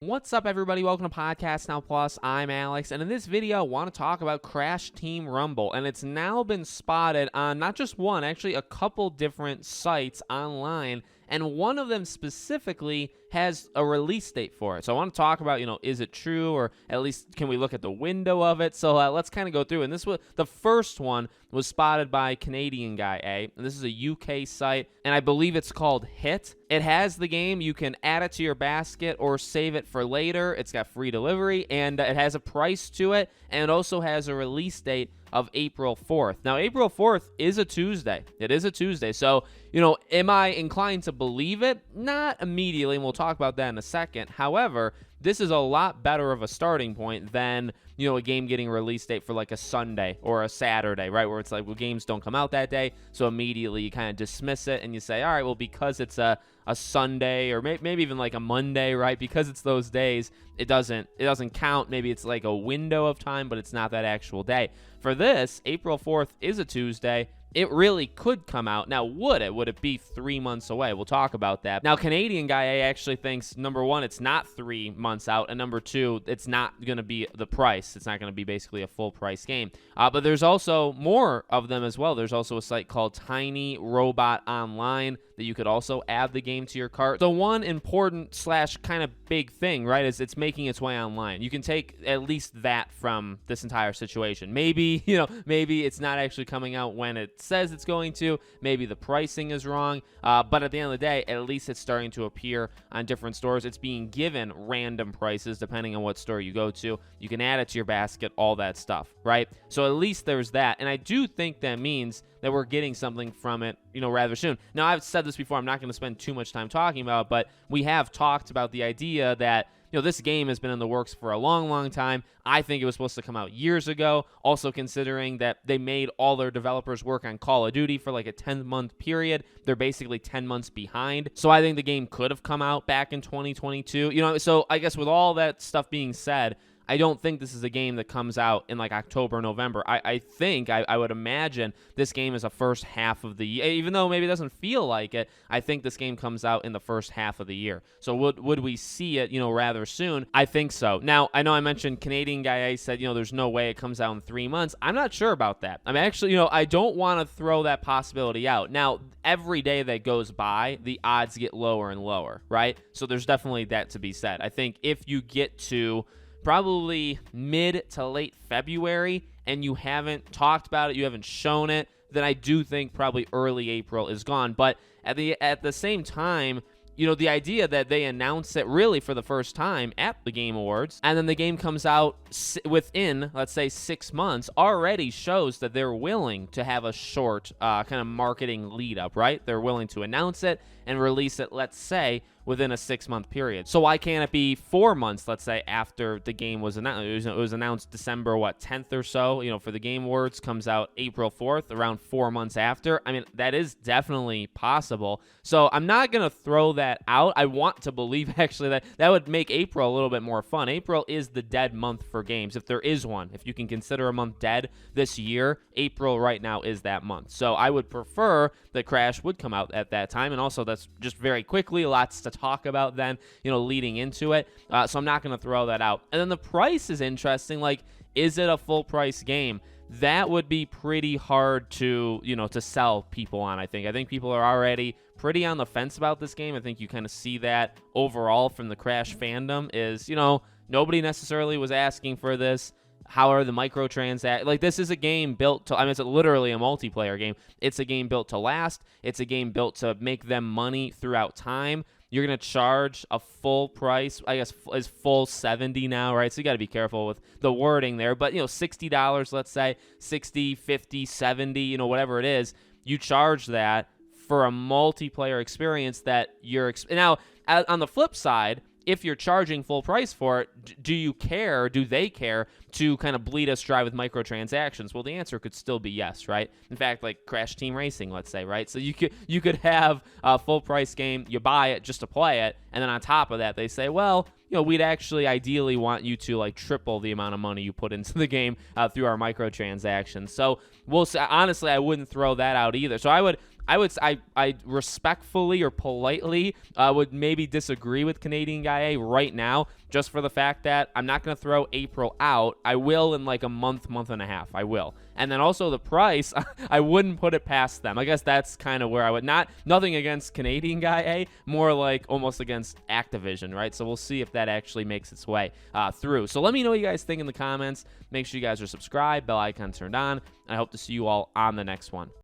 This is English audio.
What's up, everybody? Welcome to Podcast Now Plus. I'm Alex, and in this video, I want to talk about Crash Team Rumble, and it's now been spotted on not just one, actually a couple different sites online, and one of them specifically has a release date for it. So I want to talk about, is it true, or at least can we look at the window of it? So let's kind of go through. And this was the first one was spotted by Canadian Guy A, and this is a UK site, and I believe it's called Hit. It has the game. You can add it to your basket or save it for later. It's got free delivery, and it has a price to it, and it also has a release date of April 4th. Now, April 4th is a Tuesday. It is a Tuesday. So, am I inclined to believe it? Not immediately, and we'll talk about that in a second. However, this is a lot better of a starting point than, a game getting a release date for like a Sunday or a Saturday, right? Where it's like, well, games don't come out that day. So immediately you kind of dismiss it and you say, all right, well, because it's a Sunday or maybe even like a Monday, right? Because it's those days, it doesn't count. Maybe it's like a window of time, but it's not that actual day. For this, April 4th is a Tuesday. It really could come out. Now, would it? Would it be 3 months away? We'll talk about that. Now, Canadian Guy A actually thinks, number one, it's not 3 months out, and number two, it's not going to be the price. It's not going to be basically a full price game. But there's also more of them as well. There's also a site called Tiny Robot Online that you could also add the game to your cart. The one important / kind of big thing, right, is it's making its way online. You can take at least that from this entire situation. Maybe, maybe it's not actually coming out when it says it's going to. Maybe the pricing is wrong. But at the end of the day, at least it's starting to appear on different stores. It's being given random prices depending on what store you go to. You can add it to your basket, all that stuff, right? So at least there's that. And I do think that means that we're getting something from it, rather soon. Now, I've said this before. I'm not going to spend too much time talking about it, but we have talked about the idea that this game has been in the works for a long, long time. I think it was supposed to come out years ago. Also, considering that they made all their developers work on Call of Duty for like a 10-month period, they're basically 10 months behind. So I think the game could have come out back in 2022. So I guess with all that stuff being said, I don't think this is a game that comes out in like October, November. I think, I would imagine this game is the first half of the year. Even though maybe it doesn't feel like it, I think this game comes out in the first half of the year. So would we see it, rather soon? I think so. Now, I know I mentioned Canadian Guy A said, there's no way it comes out in 3 months. I'm not sure about that. I'm actually, I don't want to throw that possibility out. Now, every day that goes by, the odds get lower and lower, right? So there's definitely that to be said. I think if you get to probably mid to late February and you haven't talked about it, you haven't shown it, then I do think probably early April is gone. But at the same time, the idea that they announce it really for the first time at the Game Awards, and then the game comes out within, let's say, 6 months, already shows that they're willing to have a short kind of marketing lead up, right? They're willing to announce it and release it, let's say, within a 6-month period. So why can't it be 4 months, let's say, after the game was announced? It was announced December, 10th or so, for the Game Awards, comes out April 4th, around 4 months after. I mean, that is definitely possible. So I'm not going to throw that out. I want to believe, actually, that would make April a little bit more fun. April is the dead month for games, if there is one. If you can consider a month dead this year, April right now is that month. So I would prefer that Crash would come out at that time, and also that's just very quickly, lots to talk about then, leading into it. So I'm not going to throw that out. And then the price is interesting. Like, is it a full price game? That would be pretty hard to, to sell people on, I think. I think people are already pretty on the fence about this game. I think you kind of see that overall from the Crash fandom is, nobody necessarily was asking for this. How are the microtransactions? Like, this is a game built to, it's literally a multiplayer game. It's a game built to last. It's a game built to make them money throughout time. You're going to charge a full price, I guess, is full 70 now, right? So you got to be careful with the wording there. But, $60, let's say, 60, 50, 70, whatever it is, you charge that for a multiplayer experience that you're... Now, on the flip side, if you're charging full price for it, do they care to kind of bleed us dry with microtransactions? Well, the answer could still be yes, right? In fact, like Crash Team Racing, let's say, right? So you could have a full price game, you buy it just to play it, and then on top of that, they say, well, we'd actually ideally want you to like triple the amount of money you put into the game through our microtransactions. So we'll say, honestly, I wouldn't throw that out either. So I respectfully or politely would maybe disagree with Canadian Guy A right now, just for the fact that I'm not going to throw April out. I will in like a month and a half. I will. And then also the price, I wouldn't put it past them. I guess that's kind of where I would nothing against Canadian Guy A, more like almost against Activision, right? So we'll see if that actually makes its way through. So let me know what you guys think in the comments. Make sure you guys are subscribed, bell icon turned on, and I hope to see you all on the next one.